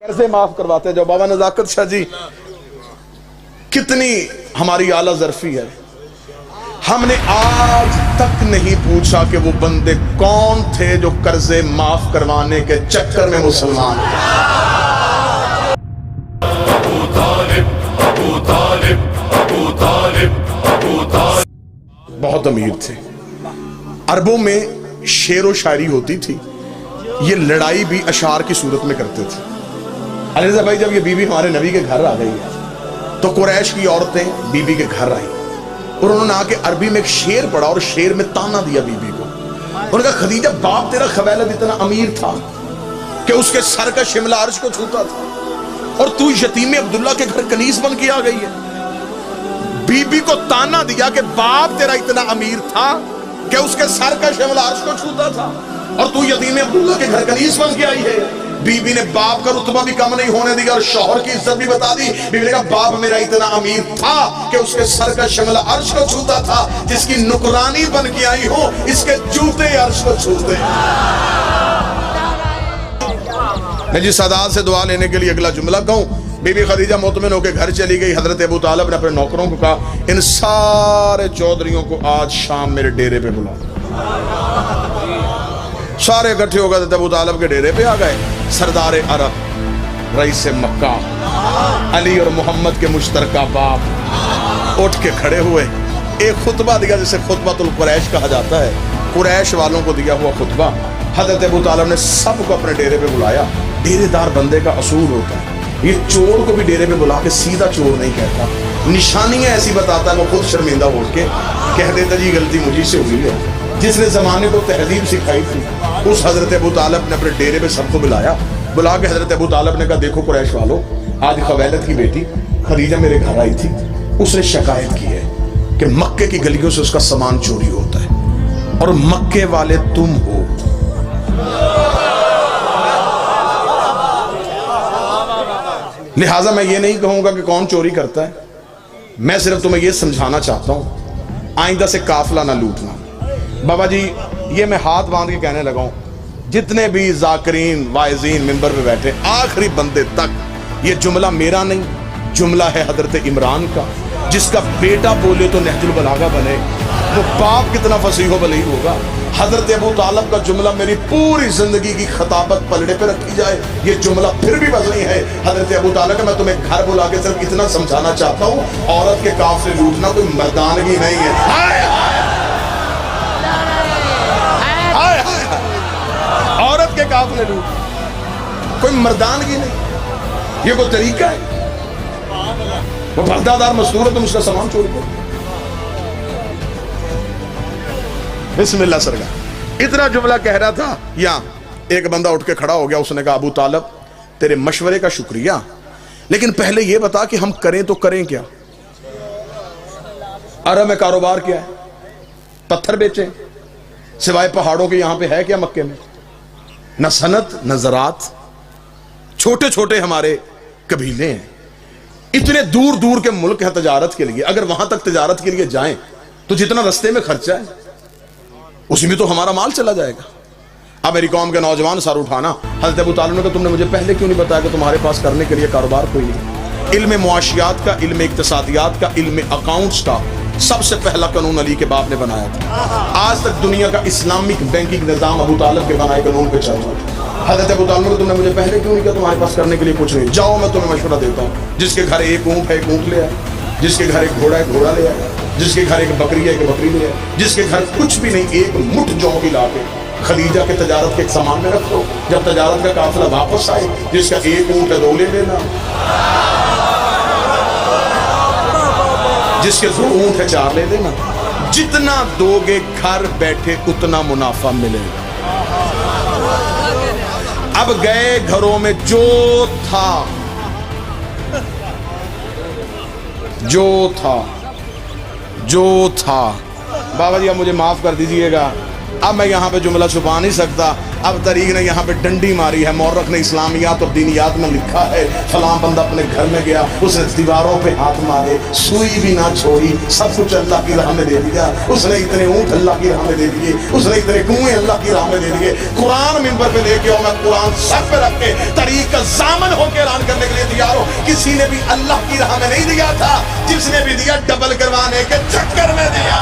कर्जे माफ करवाते हैं। जो बाबा नजाकत शाह जी, कितनी हमारी आला ज़र्फी है। हमने आज तक नहीं पूछा कि वो बंदे कौन थे जो कर्जे माफ करवाने के चक्कर में मुसलमान बहुत अमीर थे। अरबों में शेर व शायरी होती थी। ये लड़ाई भी अशार की सूरत में करते थे। अली रज़ा भाई, जब ये बीबी हमारे नबी के घर आ गई है तो कुरैश की औरतें बीबी के घर आई और उन्होंने आके अरबी में एक शेर पढ़ा और शेर में ताना दिया बीबी को। उन्होंने कहा, खदीजा, बाप तेरा खवैलद इतना अमीर था कि उसके सर का शिमला अर्श को छूता था और तू यतीम अब्दुल्ला के घर कनीज बन के आ गई है। बीबी को ताना दिया कि बाप तेरा इतना अमीर था कि उसके सर का शिमला अर्श को छूता था और तू यतीम अब्दुल्ला के घर कनीज बन के आई है। बीबी ने बाप का रुतबा भी कम नहीं होने दिया और शौहर की इज्जत भी बता दी। बीबी ने कहा, बाप मेरा इतना अमीर था कि उसके सर का शिमला अर्श को छूता था। जिसकी नुकरानी बन के आई हो, इसके जूते अर्श को छूते। मैं जिस सादात से दुआ लेने के लिए अगला जुमला कहूं, बीबी खदीजा मुतमिन होकर घर चली गई। हजरत अबू तालिब ने अपने नौकरों को कहा, इन सारे चौधरियों को आज शाम मेरे डेरे पे बुला। सारे इकट्ठे हो गए, अबू तालिब के डेरे पे आ गए। सरदार अरब, रईस मक्का, अली और मोहम्मद के मुश्तरका बाप उठ के खड़े हुए। एक खुतबा दिया जिसे खुतबतुल कुरैश कहा जाता है, कुरैश वालों को दिया हुआ खुतबा। हजरत अबू तालिब ने सबको अपने डेरे पे बुलाया। डेरेदार बंदे का असूल होता है, ये चोर को भी डेरे पे बुला के सीधा चोर नहीं कहता, निशानियां ऐसी बताता है। वो खुद शर्मिंदा हो के कह देता, जी गलती मुझी से हुई है। जिसने जमाने को तहजीब सिखाई थी, उस हजरत अबू तालिब ने अपने डेरे पे सबको बुलाया। बुला के हजरत अबू तालिब ने कहा, देखो कुरैश वालों, आज खवैलद की बेटी खदीजा मेरे घर आई थी। उसने शिकायत की है कि मक्के की गलियों से उसका सामान चोरी होता है और मक्के वाले तुम हो। लिहाजा मैं ये नहीं कहूंगा कि कौन चोरी करता है, मैं सिर्फ तुम्हें ये समझाना चाहता हूं, आइंदा से काफिला ना लूटना। बाबा जी, ये मैं हाथ बांध के कहने लगा हूं, जितने भी जाकरीन वाइजीन मिंबर पे बैठे, आखिरी बंदे तक, ये जुमला मेरा नहीं, जुमला है हजरत इमरान का। जिसका बेटा बोले तो नहजुल बलागा बने, वो बाप कितना फसीह बलीग होगा। हजरत अबू तालिब का जुमला मेरी पूरी जिंदगी की खताबत पलड़े पे रखी जाए, ये जुमला फिर भी वजनी है। हजरत अबू तालिब का मैं तुम्हें घर बुला के सिर्फ इतना समझाना चाहता हूँ, औरत के काफिले लूटना कोई मर्दानगी नहीं है। हाय हाय हाय हाय, औरत के काफिले लूट कोई मर्दानगी नहीं, ये कोई तरीका है? वो पर्दादार मजदूर है, तुम उसका सामान चोरी करो। बिस्मिल्लाह सरकार। इतना जुमला कह रहा था, यहां एक बंदा उठ के खड़ा हो गया। उसने कहा, अबू तालिब, तेरे मशवरे का शुक्रिया, लेकिन पहले यह बता कि हम करें तो करें क्या? अरब में कारोबार क्या है? पत्थर बेचें? सिवाय पहाड़ों के यहां पे है क्या मक्के में? न सनत न ज़रात, छोटे छोटे हमारे कबीले हैं। इतने दूर दूर के मुल्क है तजारत के लिए। अगर वहां तक तजारत के लिए जाएं तो जितना रस्ते में खर्चा है उसी में तो हमारा माल चला जाएगा। अब मेरी कौम के नौजवान सर उठाना। हज़रत अबू तालिब ने कहा, तुमने मुझे पहले क्यों नहीं बताया कि तुम्हारे पास करने के लिए कारोबार कोई नहीं? इल्म मुआशियात का, इल्म इक्तिसादियात का, इल्म अकाउंट्स का सबसे पहला कानून अली के बाप ने बनाया था। आज तक दुनिया का इस्लामिक बैंकिंग निजाम अबू तालिब के बनाए कानून पे चल रहा है। हज़रत अबू तालिब ने, तुमने मुझे पहले क्यों नहीं कहा तुम्हारे पास करने के लिए कुछ नहीं? जाओ, मैं तुम्हें मशवरा देता हूँ। जिसके घर एक ऊंट है, एक ऊंट ले आए। जिसके घर एक घोड़ा है, घोड़ा ले आए। जिसके घर एक बकरी है, एक बकरी ले आए। जिसके घर कुछ भी नहीं, एक मुठ जौ भी ला के खदीजा के तजारत के सामान में रख दो। जब तजारत का काफिला वापस आए, जिसका एक ऊंट है, दो ले लेना। जिसके दो ऊंट है, चार ले लेना। जितना दोगे घर बैठे उतना मुनाफा मिलेगा। अब गए घरों में जो था जो था, बाबा जी आप मुझे माफ कर दीजिएगा, اب میں یہاں پہ جملہ چھپا نہیں سکتا. اب طریق نے یہاں پہ ڈنڈی ماری ہے. مورخ نے اسلامیات اور دینیات میں لکھا ہے فلاں بندہ اپنے گھر میں گیا, اس نے دیواروں پہ ہاتھ مارے, سوئی بھی نہ چھوڑی, سب کچھ اللہ کی راہ میں دے دیا. اس نے اتنے اونٹ اللہ کی راہ میں دے دیے, اس نے اتنے کنویں اللہ کی راہ میں دے دیے. قرآن منبر پہ لے کے آؤ, میں قرآن سب پہ رکھ کے طریق کا ضامن ہو کے اعلان کرنے کے لیے تیار ہوں. کسی نے بھی اللہ کی راہ میں نہیں دیا تھا, جس نے بھی دیا ڈبل کروانے کے چکر میں دیا.